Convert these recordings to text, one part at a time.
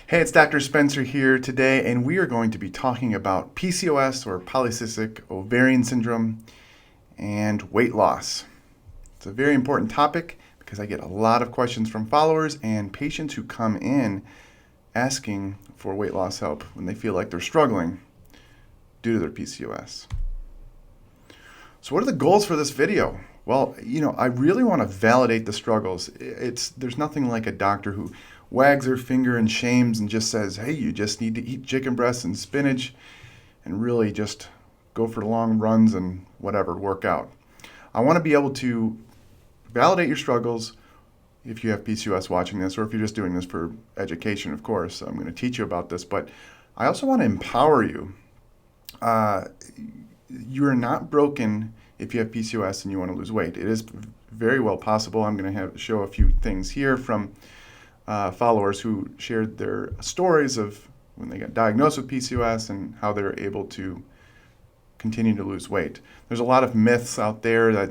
Hey, it's Dr. Spencer here today, and we are going to be talking about PCOS or Polycystic Ovarian Syndrome and weight loss. It's a very important topic because I get a lot of questions from followers and patients who come in asking for weight loss help when they feel like they're struggling due to their PCOS. So what are the goals for this video? Well, I really want to validate the struggles. There's nothing like a doctor who wags her finger and shames and just says, hey, you just need to eat chicken breasts and spinach and really just go for long runs and whatever, work out. I want to be able to validate your struggles if you have PCOS watching this, or if you're just doing this for education, of course. I'm going to teach you about this, but I also want to empower you. You are not broken if you have PCOS and you want to lose weight. It is very well possible. I'm going to show a few things here from followers who shared their stories of when they got diagnosed with PCOS and how they're able to continue to lose weight. There's a lot of myths out there that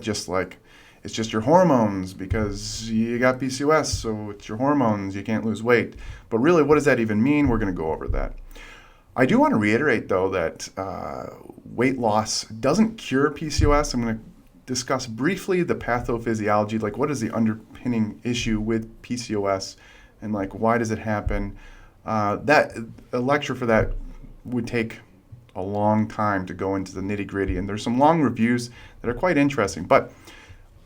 it's just your hormones because you got PCOS, so it's your hormones, you can't lose weight. But really, what does that even mean? We're going to go over that. I do want to reiterate, though, that weight loss doesn't cure PCOS. I'm going to discuss briefly the pathophysiology, like what is the underpinning issue with PCOS and why does it happen. A lecture for that would take a long time to go into the nitty-gritty, and there's some long reviews that are quite interesting. But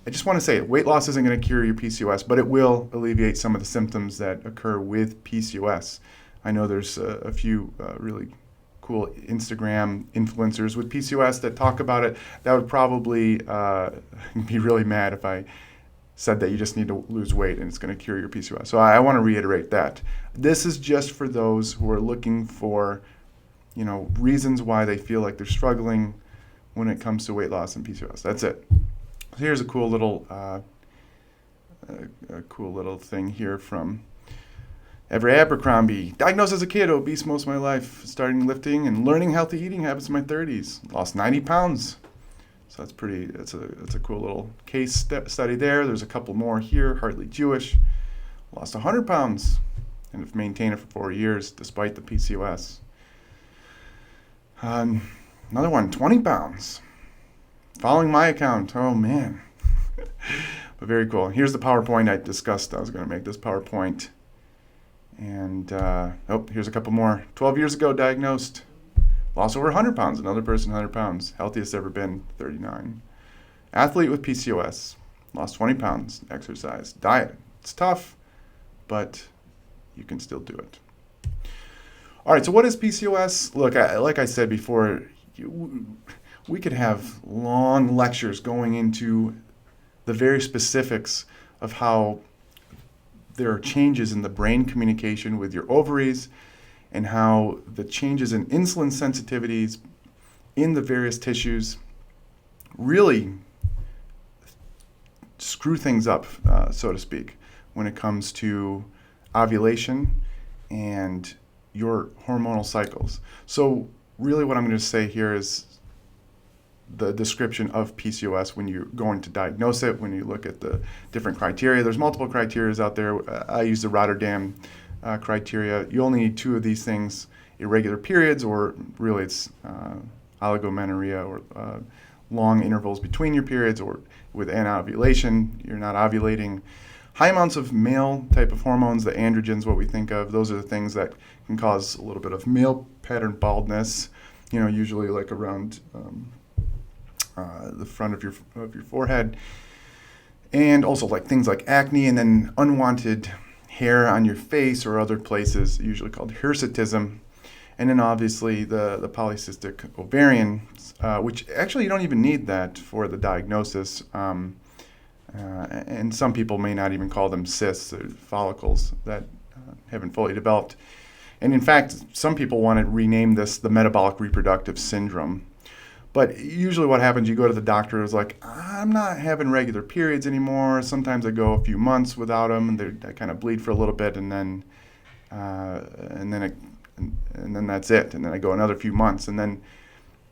I just want to say weight loss isn't going to cure your PCOS, but it will alleviate some of the symptoms that occur with PCOS. I know there's a few really cool Instagram influencers with PCOS that talk about it. That would probably be really mad if I said that you just need to lose weight and it's going to cure your PCOS. So I want to reiterate that. This is just for those who are looking for, reasons why they feel like they're struggling when it comes to weight loss and PCOS. That's it. So here's a cool little thing here from Everett Abercrombie. Diagnosed as a kid, obese most of my life, starting lifting and learning healthy eating habits in my 30s. Lost 90 pounds. So that's a cool little case study there. There's a couple more here. Hardly Jewish. Lost 100 pounds and have maintained it for 4 years despite the PCOS. Another one, 20 pounds. Following my account. Oh, man. But very cool. Here's the PowerPoint I discussed. I was going to make this PowerPoint. And, here's a couple more. 12 years ago, diagnosed. Lost over 100 pounds. Another person, 100 pounds. Healthiest ever been, 39. Athlete with PCOS. Lost 20 pounds. Exercise. Diet. It's tough, but you can still do it. All right, so what is PCOS? Look, like I said before, we could have long lectures going into the very specifics of how there are changes in the brain communication with your ovaries and how the changes in insulin sensitivities in the various tissues really screw things up, so to speak, when it comes to ovulation and your hormonal cycles. So really what I'm going to say here is the description of PCOS when you're going to diagnose it, when you look at the different criteria. There's multiple criteria out there. I use the Rotterdam criteria. You only need 2 of these things: irregular periods, or really it's oligomenorrhea, or long intervals between your periods, or with anovulation, you're not ovulating. High amounts of male type of hormones, the androgens, what we think of, those are the things that can cause a little bit of male pattern baldness, usually around the front of your forehead, and also things like acne, and then unwanted hair on your face or other places, usually called hirsutism, and then obviously the polycystic ovarian, which actually you don't even need that for the diagnosis, and some people may not even call them cysts or follicles that haven't fully developed. And in fact, some people want to rename this the metabolic reproductive syndrome. But usually what happens, you go to the doctor, is I'm not having regular periods anymore. Sometimes I go a few months without them, and I kind of bleed for a little bit, and then that's it. And then I go another few months, and then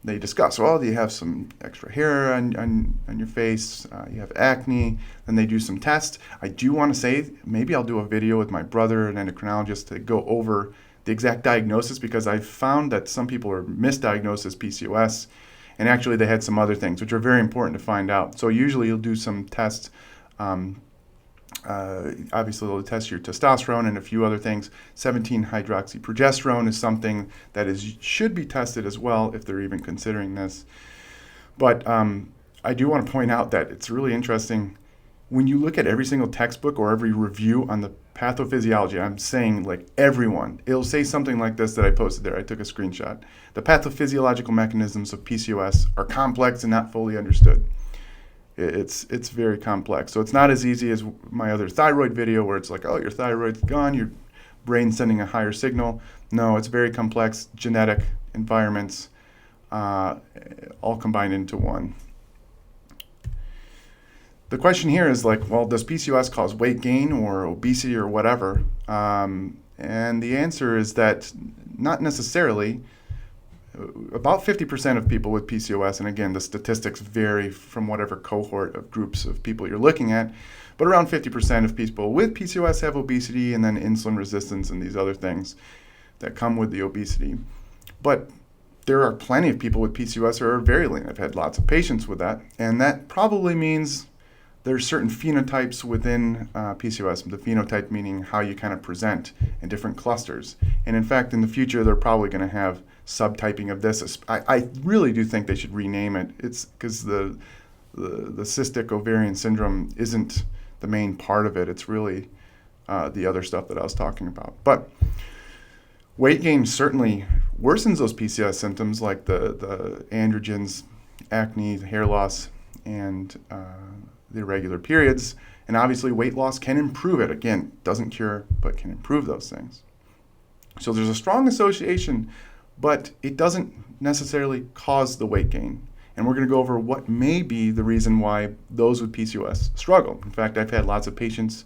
they discuss, well, do you have some extra hair on your face? You have acne. Then they do some tests. I do want to say maybe I'll do a video with my brother, an endocrinologist, to go over the exact diagnosis because I've found that some people are misdiagnosed as PCOS, and actually they had some other things, which are very important to find out. So usually you'll do some tests. Obviously, they'll test your testosterone and a few other things. 17-hydroxyprogesterone is something that should be tested as well if they're even considering this. But I do want to point out that it's really interesting. When you look at every single textbook or every review on the pathophysiology, I'm saying like everyone, it'll say something like this that I posted there. I took a screenshot. The pathophysiological mechanisms of PCOS are complex and not fully understood. It's very complex. So it's not as easy as my other thyroid video where it's like, oh, your thyroid's gone, your brain's sending a higher signal. No, it's very complex, genetic environments, all combined into one. The question here is like, well, does PCOS cause weight gain or obesity or whatever? And the answer is that not necessarily. About 50% of people with PCOS, and again, the statistics vary from whatever cohort of groups of people you're looking at, but around 50% of people with PCOS have obesity and then insulin resistance and these other things that come with the obesity. But there are plenty of people with PCOS who are very lean. I've had lots of patients with that, and that probably means there's certain phenotypes within PCOS, the phenotype meaning how you kind of present in different clusters. And in fact, in the future, they're probably going to have subtyping of this. I really do think they should rename it. It's because the cystic ovarian syndrome isn't the main part of it. It's really the other stuff that I was talking about. But weight gain certainly worsens those PCOS symptoms like the androgens, acne, the hair loss, and the irregular periods. And obviously weight loss can improve it. Again, doesn't cure, but can improve those things. So there's a strong association, but it doesn't necessarily cause the weight gain. And we're going to go over what may be the reason why those with PCOS struggle. In fact, I've had lots of patients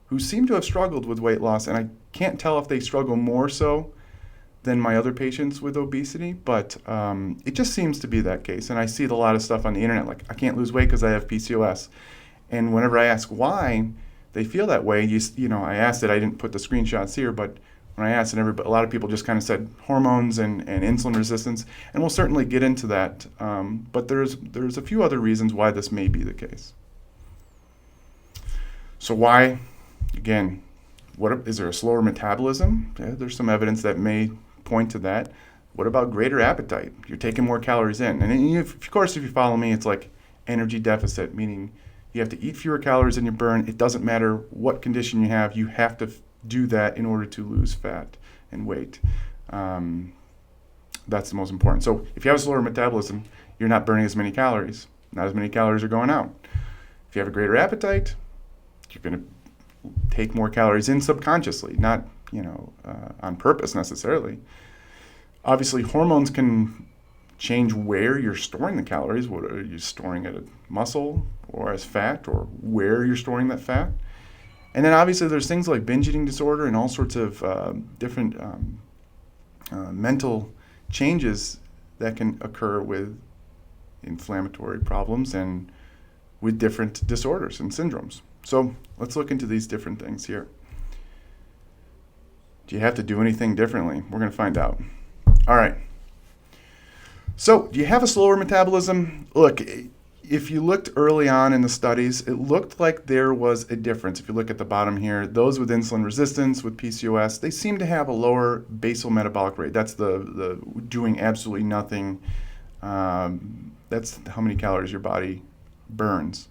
who seem to have struggled with weight loss, and I can't tell if they struggle more so than my other patients with obesity, but it just seems to be that case. And I see a lot of stuff on the internet, like, I can't lose weight because I have PCOS. And whenever I ask why they feel that way, you know, I asked it, I didn't put the screenshots here, but when I asked, and a lot of people just kind of said hormones and insulin resistance, and we'll certainly get into that. But there's a few other reasons why this may be the case. So why? Again, is there a slower metabolism? Yeah, there's some evidence that may point to that. What about greater appetite? You're taking more calories in. And of course, if you follow me, it's like energy deficit, meaning you have to eat fewer calories than you burn. It doesn't matter what condition you have to do that in order to lose fat and weight. That's the most important. So if you have a slower metabolism, you're not burning as many calories. Not as many calories are going out. If you have a greater appetite, you're going to take more calories in subconsciously, not on purpose necessarily. Obviously, hormones can change where you're storing the calories. What are you storing at a muscle or as fat, or where you're storing that fat? And then obviously there's things like binge eating disorder and all sorts of different mental changes that can occur with inflammatory problems and with different disorders and syndromes. So let's look into these different things here. Do you have to do anything differently? We're going to find out. All right. So do you have a slower metabolism? Look, if you looked early on in the studies, it looked like there was a difference. If you look at the bottom here, those with insulin resistance, with PCOS, they seem to have a lower basal metabolic rate. That's the doing absolutely nothing. That's how many calories your body burns.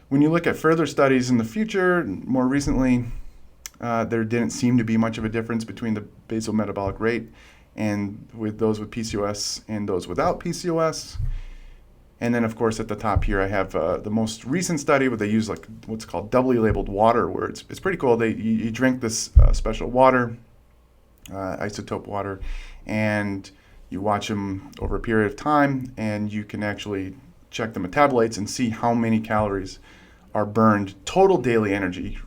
When you look at further studies in the future, more recently, there didn't seem to be much of a difference between the basal metabolic rate and with those with PCOS and those without PCOS. And then, of course, at the top here, I have the most recent study where they use like what's called doubly labeled water, where it's pretty cool. You drink this special water, isotope water, and you watch them over a period of time, and you can actually check the metabolites and see how many calories are burned, total daily energy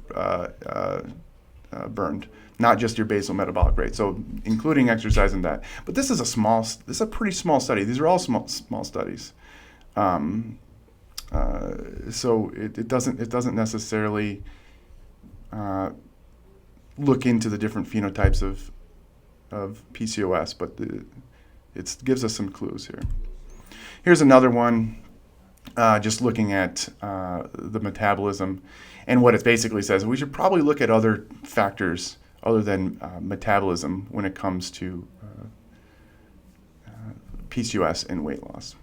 burned, not just your basal metabolic rate. So including exercise in that. But this is a pretty small study. These are all small studies. So it doesn't necessarily look into the different phenotypes of PCOS, but it gives us some clues here. Here's another one, just looking at the metabolism, and what it basically says. We should probably look at other factors other than metabolism when it comes to PCOS and weight loss.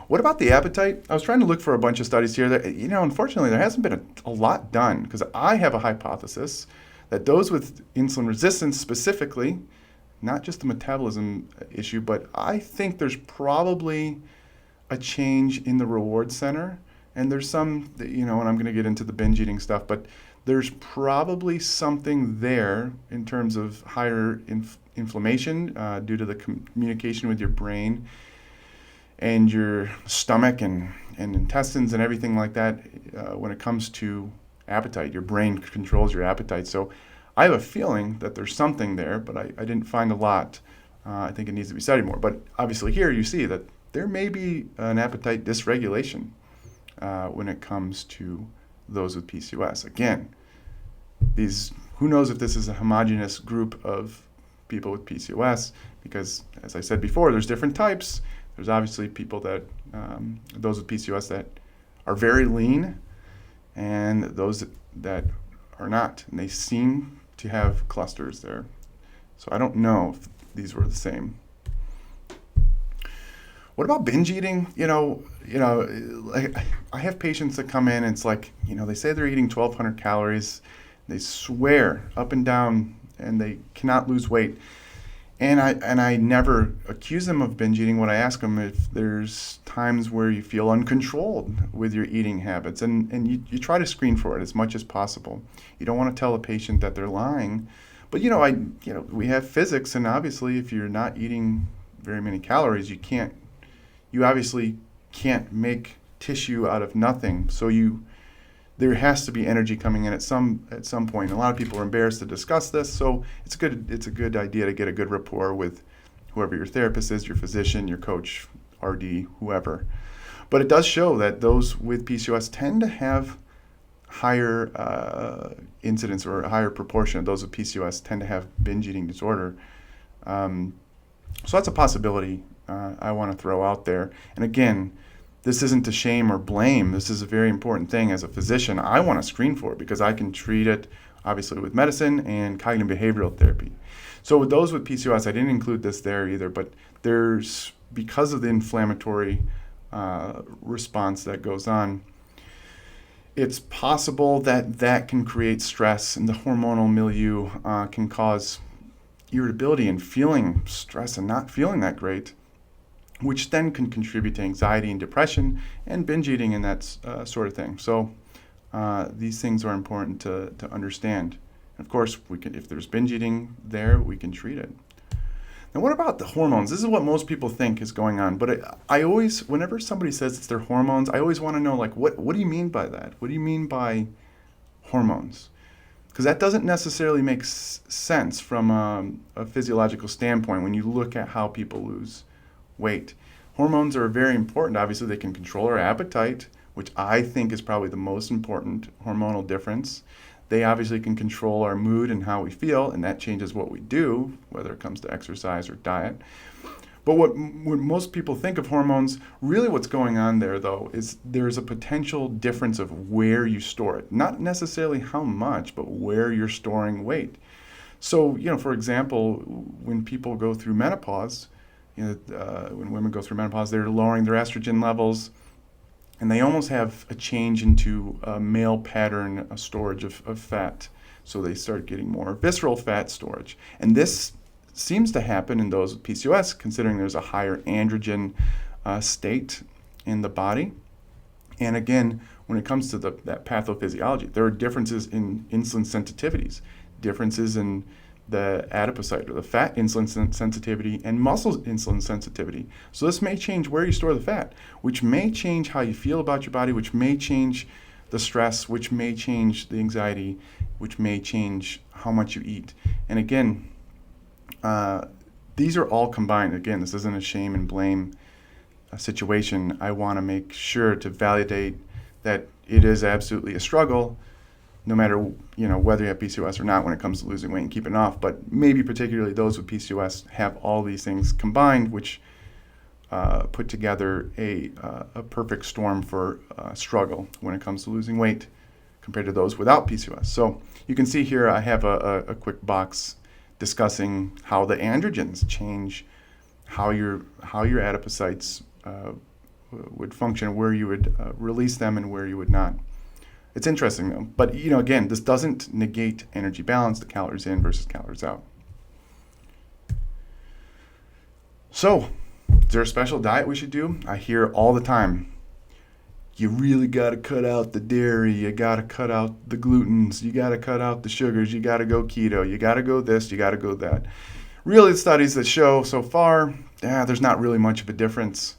What about the appetite? I was trying to look for a bunch of studies here that, unfortunately, there hasn't been a lot done, because I have a hypothesis that those with insulin resistance specifically, not just the metabolism issue, but I think there's probably a change in the reward center. And there's some, and I'm going to get into the binge eating stuff, but there's probably something there in terms of higher inflammation due to the communication with your brain and your stomach and intestines and everything like that when it comes to appetite. Your brain controls your appetite. So I have a feeling that there's something there, but I didn't find a lot. I think it needs to be studied more. But obviously here you see that there may be an appetite dysregulation when it comes to those with PCOS. Again, who knows if this is a homogeneous group of people with PCOS, because as I said before, there's different types. There's obviously people that, those with PCOS that are very lean, and those that are not, and they seem to have clusters there. So I don't know if these were the same. What about binge eating? I have patients that come in and it's like, they say they're eating 1,200 calories. They swear up and down and they cannot lose weight. And I never accuse them of binge eating. When I ask them if there's times where you feel uncontrolled with your eating habits, and you try to screen for it as much as possible. You don't want to tell a patient that they're lying. But we have physics, and obviously if you're not eating very many calories, you obviously can't make tissue out of nothing. So there has to be energy coming in at some point. A lot of people are embarrassed to discuss this, so it's a good idea to get a good rapport with whoever your therapist is, your physician, your coach, RD, whoever. But it does show that those with PCOS tend to have higher incidence, or a higher proportion of those with PCOS tend to have binge eating disorder. So that's a possibility I want to throw out there. And again, this isn't to shame or blame. This is a very important thing. As a physician, I want to screen for it because I can treat it, obviously, with medicine and cognitive behavioral therapy. So with those with PCOS, I didn't include this there either, but because of the inflammatory response that goes on, it's possible that can create stress, and the hormonal milieu can cause irritability and feeling stress and not feeling that great, which then can contribute to anxiety and depression and binge eating and that sort of thing. So these things are important to understand. And of course, if there's binge eating there, we can treat it. Now, what about the hormones? This is what most people think is going on. But I always, whenever somebody says it's their hormones, I always want to know, what do you mean by that? What do you mean by hormones? Because that doesn't necessarily make sense from a physiological standpoint when you look at how people lose weight. Hormones are very important. Obviously, they can control our appetite, which I think is probably the most important hormonal difference. They obviously can control our mood and how we feel, and that changes what we do, whether it comes to exercise or diet. But when most people think of hormones, really what's going on there, though, is there's a potential difference of where you store it. Not necessarily how much, but where you're storing weight. So, for example, when people go through menopause, when women go through menopause, they're lowering their estrogen levels, and they almost have a change into a male pattern storage of fat. So they start getting more visceral fat storage. And this seems to happen in those with PCOS, considering there's a higher androgen state in the body. And again, when it comes to that pathophysiology, there are differences in insulin sensitivities, differences in the adipocyte or the fat insulin sensitivity and muscle insulin sensitivity. So this may change where you store the fat, which may change how you feel about your body, which may change the stress, which may change the anxiety, which may change how much you eat. And again, these are all combined. Again, this isn't a shame and blame situation. I want to make sure to validate that it is absolutely a struggle, no matter whether you have PCOS or not when it comes to losing weight and keeping it off. But maybe particularly those with PCOS have all these things combined, which put together a perfect storm for struggle when it comes to losing weight compared to those without PCOS. So you can see here I have a quick box discussing how the androgens change how your adipocytes would function, where you would release them and where you would not. It's interesting though, but again, this doesn't negate energy balance, the calories in versus calories out. So, is there a special diet we should do? I hear all the time, you really got to cut out the dairy, you got to cut out the glutens, you got to cut out the sugars, you got to go keto, you got to go this, you got to go that. Really, the studies that show so far, there's not really much of a difference.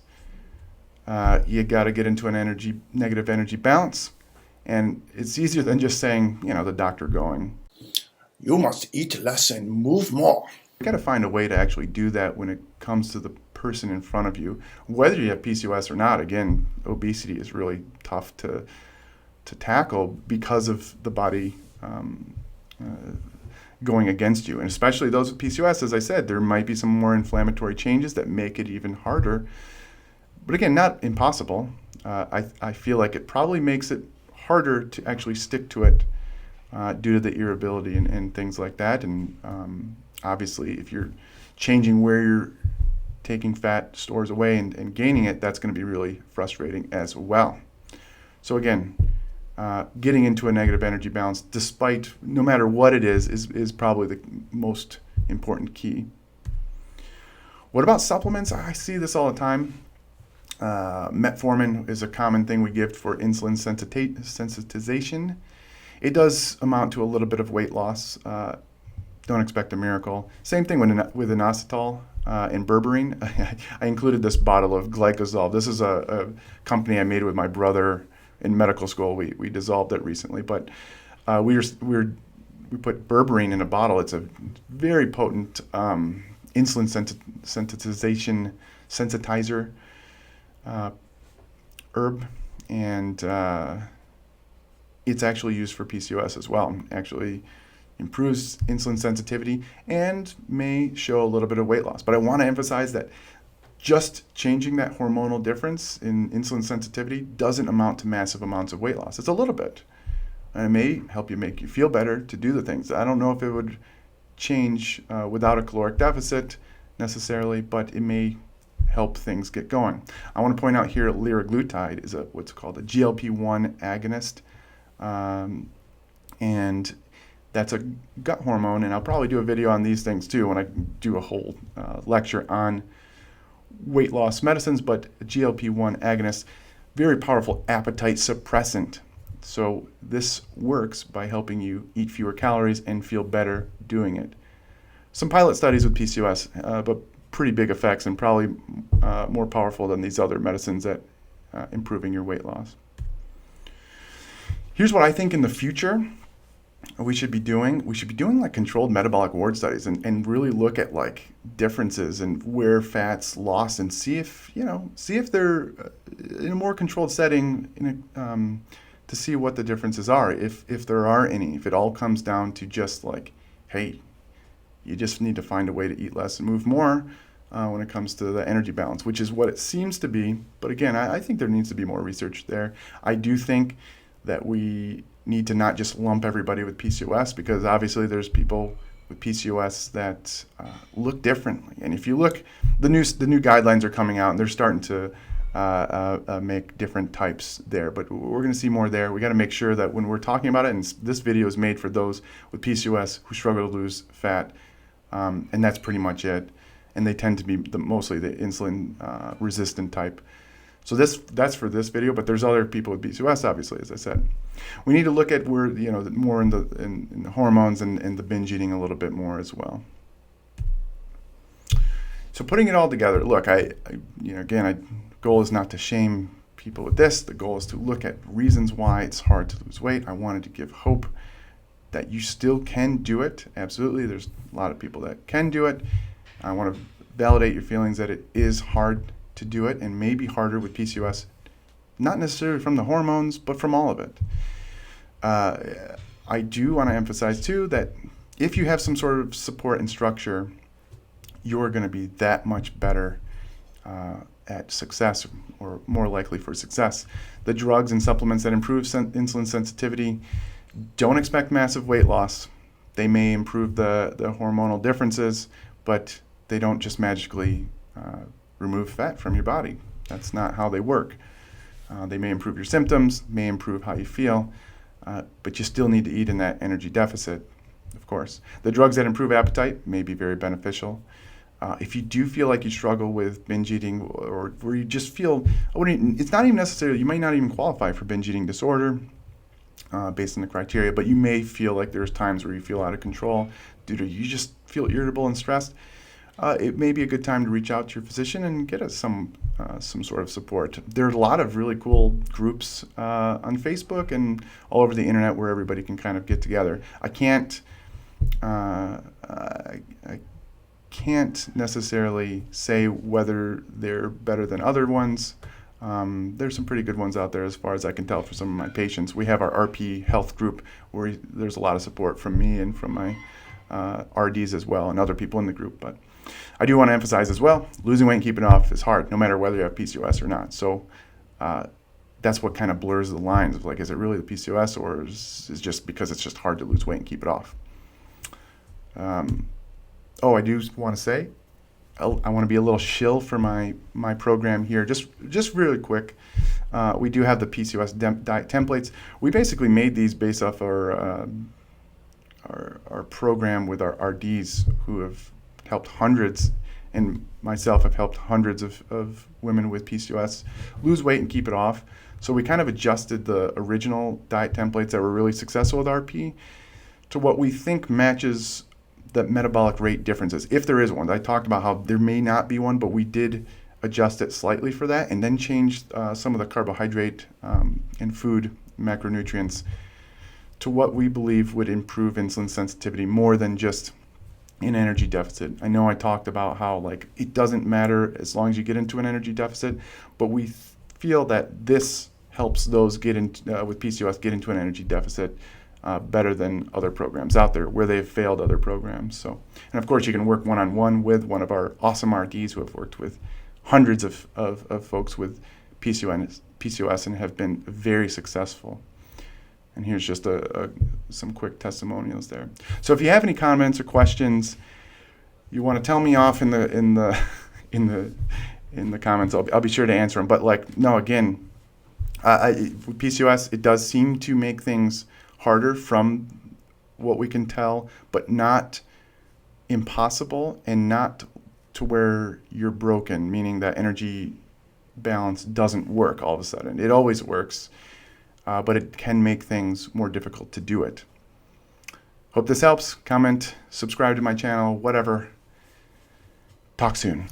You got to get into an negative energy balance. And it's easier than just saying, the doctor going, you must eat less and move more. You got to find a way to actually do that when it comes to the person in front of you. Whether you have PCOS or not, again, obesity is really tough to tackle because of the body going against you. And especially those with PCOS, as I said, there might be some more inflammatory changes that make it even harder. But again, not impossible. I feel like it probably makes it harder to actually stick to it due to the irritability and things like that. And obviously, if you're changing where you're taking fat stores away and gaining it, that's going to be really frustrating as well. So again, getting into a negative energy balance, despite no matter what it is probably the most important key. What about supplements? I see this all the time. Metformin is a common thing we give for insulin sensitization. It does amount to a little bit of weight loss. Don't expect a miracle. Same thing with inositol and berberine. I included this bottle of glycosol. This is a company I made with my brother in medical school. We dissolved it recently, but we put berberine in a bottle. It's a very potent insulin sensitizer herb, and it's actually used for PCOS as well. Actually improves insulin sensitivity and may show a little bit of weight loss. But I want to emphasize that just changing that hormonal difference in insulin sensitivity doesn't amount to massive amounts of weight loss. It's a little bit. And it may help you make you feel better to do the things. I don't know if it would change without a caloric deficit necessarily, but it may help things get going. I want to point out here liraglutide is what's called a GLP-1 agonist, and that's a gut hormone, and I'll probably do a video on these things too when I do a whole lecture on weight loss medicines. But GLP-1 agonist, very powerful appetite suppressant. So this works by helping you eat fewer calories and feel better doing it. Some pilot studies with PCOS, but pretty big effects and probably more powerful than these other medicines at improving your weight loss. Here's what I think in the future we should be doing. We should be doing like controlled metabolic ward studies and really look at like differences and where fat's lost and see if they're in a more controlled setting to see what the differences are, if there are any, if it all comes down to just like, hey, you just need to find a way to eat less and move more when it comes to the energy balance, which is what it seems to be. But again, I think there needs to be more research there. I do think that we need to not just lump everybody with PCOS, because obviously there's people with PCOS that look differently. And if you look, the new guidelines are coming out and they're starting to make different types there. But we're going to see more there. We got to make sure that when we're talking about it, and this video is made for those with PCOS who struggle to lose fat, and that's pretty much it. And they tend to be mostly the insulin resistant type. So that's for this video, but there's other people with PCOS, obviously, as I said. We need to look at where, more in the hormones and the binge eating a little bit more as well. So putting it all together, look, goal is not to shame people with this. The goal is to look at reasons why it's hard to lose weight. I wanted to give hope that you still can do it. Absolutely, there's a lot of people that can do it. I want to validate your feelings that it is hard to do it, and maybe harder with PCOS, not necessarily from the hormones, but from all of it. I do want to emphasize too that if you have some sort of support and structure, you're going to be that much better at success, or more likely for success. The drugs and supplements that improve insulin sensitivity, don't expect massive weight loss. They may improve the hormonal differences, but they don't just magically remove fat from your body. That's not how they work. They may improve your symptoms, may improve how you feel, but you still need to eat in that energy deficit, of course. The drugs that improve appetite may be very beneficial. If you do feel like you struggle with binge eating, or where you just feel, it's not even necessarily, you might not even qualify for binge eating disorder based on the criteria, but you may feel like there's times where you feel out of control due to you just feel irritable and stressed. It may be a good time to reach out to your physician and get some sort of support. There are a lot of really cool groups on Facebook and all over the internet where everybody can kind of get together. I can't necessarily say whether they're better than other ones. There's some pretty good ones out there as far as I can tell for some of my patients. We have our RP Health group where there's a lot of support from me and from my RDs as well, and other people in the group. But I do want to emphasize as well, losing weight and keeping it off is hard, no matter whether you have PCOS or not. So that's what kind of blurs the lines of like, is it really the PCOS, or is it just because it's just hard to lose weight and keep it off? I do want to say, I want to be a little shill for my program here. Just really quick, we do have the PCOS diet templates. We basically made these based off our program with our RDs who have helped hundreds, and myself have helped hundreds of women with PCOS lose weight and keep it off. So we kind of adjusted the original diet templates that were really successful with RP to what we think matches the metabolic rate differences, if there is one. I talked about how there may not be one, but we did adjust it slightly for that, and then changed some of the carbohydrate and food macronutrients to what we believe would improve insulin sensitivity more than just an energy deficit. I know I talked about how like it doesn't matter as long as you get into an energy deficit, but we feel that this helps those get in with PCOS get into an energy deficit better than other programs out there where they've failed other programs. So, and of course you can work one-on-one with one of our awesome RDs who have worked with hundreds of folks with PCOS and have been very successful. And here's just some quick testimonials there. So if you have any comments or questions, you want to tell me off in the comments, I'll be sure to answer them. But again, with PCOS, it does seem to make things harder from what we can tell, but not impossible, and not to where you're broken, meaning that energy balance doesn't work all of a sudden. It always works, but it can make things more difficult to do it. Hope this helps. Comment, subscribe to my channel, whatever. Talk soon.